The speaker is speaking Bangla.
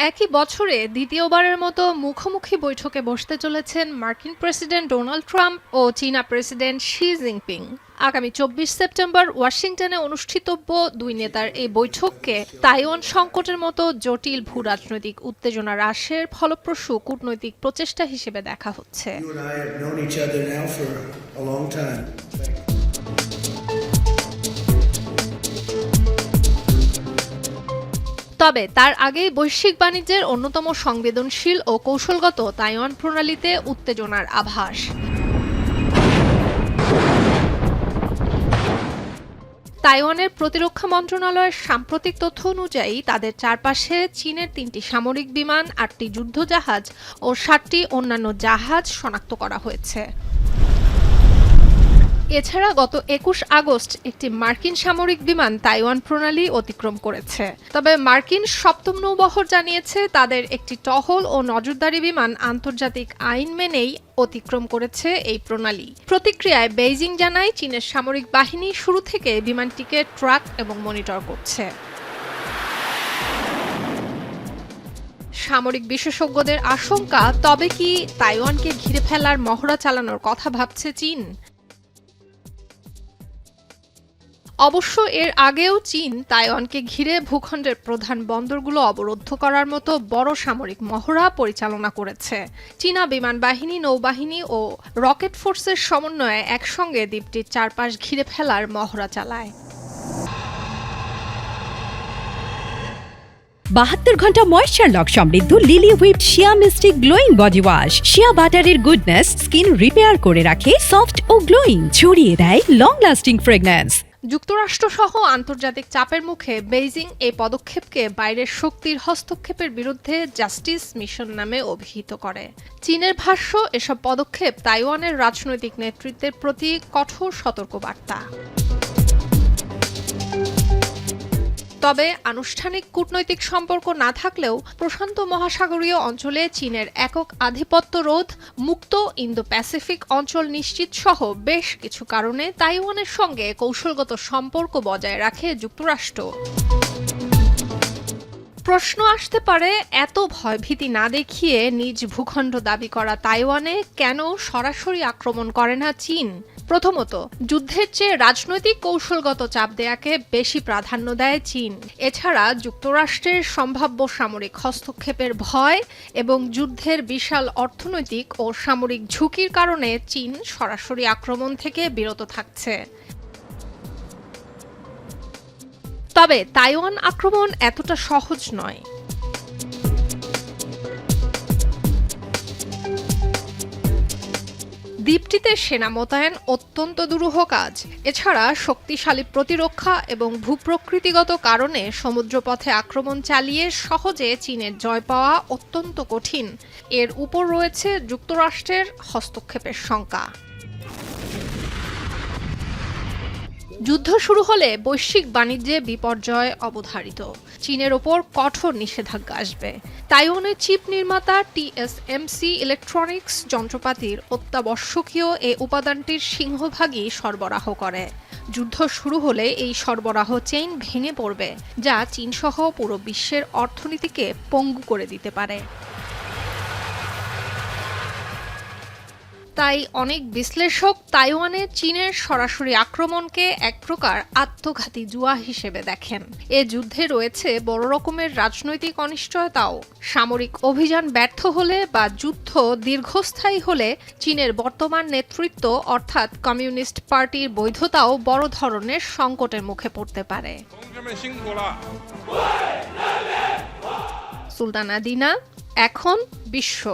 একই বছরে দ্বিতীয়বারের মতো মুখোমুখি বৈঠকে বসতে চলেছেন মার্কিন প্রেসিডেন্ট ডোনাল্ড ট্রাম্প ও চীনা প্রেসিডেন্ট শি জিনপিং। আগামী ২৪ সেপ্টেম্বর ওয়াশিংটনে অনুষ্ঠিতব্য দুই নেতার এই বৈঠককে তাইওয়ান সংকটের মতো জটিল ভূরাজনৈতিক উত্তেজনা হ্রাসের ফলপ্রসূ কূটনৈতিক প্রচেষ্টা হিসেবে দেখা হচ্ছে। তবে তার আগেই বৈশ্বিক বাণিজ্যের অন্যতম সংবেদনশীল ও কৌশলগত তাইওয়ান প্রণালীতে উত্তেজনার আভাস। তাইওয়ানের প্রতিরক্ষা মন্ত্রণালয়ের সাম্প্রতিক তথ্য অনুযায়ী তাদের চারপাশে চীনের ৩টি সামরিক বিমান, ৮টি যুদ্ধজাহাজ ও ৭টি অন্যান্য জাহাজ শনাক্ত করা হয়েছে। এছাড়া গত ২১ আগস্ট একটি মার্কিন সামরিক বিমান তাইওয়ান প্রণালী অতিক্রম করেছে। তবে মার্কিন সপ্তম নৌবহর জানিয়েছে তাদের একটি টহল ও নজরদারি বিমান আন্তর্জাতিক আইন মেনেই অতিক্রম করেছে এই প্রণালী। প্রতিক্রিয়ায় বেইজিং জানায় চীনের সামরিক বাহিনী শুরু থেকে বিমানটিকে ট্র্যাক এবং মনিটর করছে। সামরিক বিশেষজ্ঞদের আশঙ্কা, তবে কি তাইওয়ানকে ঘিরে ফেলার মহড়া চালানোর কথা ভাবছে চীন? অবশ্য এর আগেও চীন তাইওয়ানকে ঘিরে ভূখণ্ডের প্রধান বন্দরগুলো অবরুদ্ধ করার মতো বড় সামরিক মহড়া পরিচালনা করেছে। চীনা বিমান বাহিনী, নৌবাহিনী ও রকেট ফোর্সের সমন্বয়ে একসঙ্গে দ্বীপটির চারপাশ ঘিরে ফেলার মহড়া চালায়। ৭২ ঘন্টা ময়েশ্চার লক সমৃদ্ধ লিলি হুইপ শিয়া মিস্টিক গ্লোয়িং বডি ওয়াশ। শিয়া বাটারের গুডনেস স্কিন রিপেয়ার করে রাখে সফট ও গ্লোয়িং, ছড়িয়ে দেয় লং লাস্টিং ফ্রেগন্যান্স। যুক্তরাষ্ট্রসহ আন্তর্জাতিক চাপের মুখে বেইজিং এই পদক্ষেপকে বাইরের শক্তির হস্তক্ষেপের বিরুদ্ধে জাস্টিস মিশন নামে অভিহিত করে। চীনের ভাষ্য, এসব পদক্ষেপ তাইওয়ানের রাজনৈতিক নেতৃত্বের প্রতি কঠোর সতর্কবার্তা। তবে আনুষ্ঠানিক কূটনৈতিক সম্পর্ক না থাকলেও প্রশান্ত মহাসাগরীয় অঞ্চলে চীনের একক আধিপত্য রোধ, মুক্ত ইন্দো প্যাসিফিক অঞ্চল নিশ্চিত সহ বেশ কিছু কারণে তাইওয়ানের সঙ্গে কৌশলগত সম্পর্ক বজায় রাখে যুক্তরাষ্ট্র। প্রশ্ন আসতে পারে, এত ভয়ভীতি না দেখিয়ে নিজ ভূখণ্ড দাবি করা তাইওয়ানে কেন সরাসরি আক্রমণ করে না চীন? প্রথমত, যুদ্ধের চেয়ে রাজনৈতিক কৌশলগত চাপ দেয়াকে বেশি প্রাধান্য দেয় চীন। এছাড়া যুক্তরাষ্ট্রের সম্ভাব্য সামরিক হস্তক্ষেপের ভয় এবং যুদ্ধের বিশাল অর্থনৈতিক ও সামরিক ঝুঁকির কারণে চীন সরাসরি আক্রমণ থেকে বিরত থাকছে। তবে তাইওয়ান আক্রমণ এতটা সহজ নয়। দ্বীপটিতে সেনা মোতায়েন অত্যন্ত দুরূহ কাজ। এছাড়া শক্তিশালী প্রতিরক্ষা এবং ভূপ্রকৃতিগত কারণে সমুদ্রপথে আক্রমণ চালিয়ে সহজে চীনের জয় পাওয়া অত্যন্ত কঠিন। এর উপর রয়েছে যুক্তরাষ্ট্রের হস্তক্ষেপের শঙ্কা। যুদ্ধ শুরু হলে বৈশ্বিক বাণিজ্যে বিপর্যয় অবধারিত। চীনের ওপর কঠোর নিষেধাজ্ঞা আসবে। তাইওয়ানের চিপ নির্মাতা TSMC ইলেকট্রনিক্স যন্ত্রপাতির অত্যাবশ্যকীয় এই উপাদানটির সিংহভাগই সরবরাহ করে। যুদ্ধ শুরু হলে এই সরবরাহ চেইন ভেঙে পড়বে, যা চীনসহ পুরো বিশ্বের অর্থনীতিকে পঙ্গু করে দিতে পারে। তাই অনেক বিশ্লেষক তাইওয়ানে চীনের সরাসরি আক্রমণকে এক প্রকার আত্মঘাতী জুয়া হিসেবে দেখেন। এ যুদ্ধে রয়েছে বড় রকমের রাজনৈতিক অনিশ্চয়তাও। সামরিক অভিযান ব্যর্থ হলে বা যুদ্ধ দীর্ঘস্থায়ী হলে চীনের বর্তমান নেতৃত্ব অর্থাৎ কমিউনিস্ট পার্টির বৈধতাও বড় ধরনের সংকটের মুখে পড়তে পারে। সুলতানা দিনা, এখন বিশ্ব।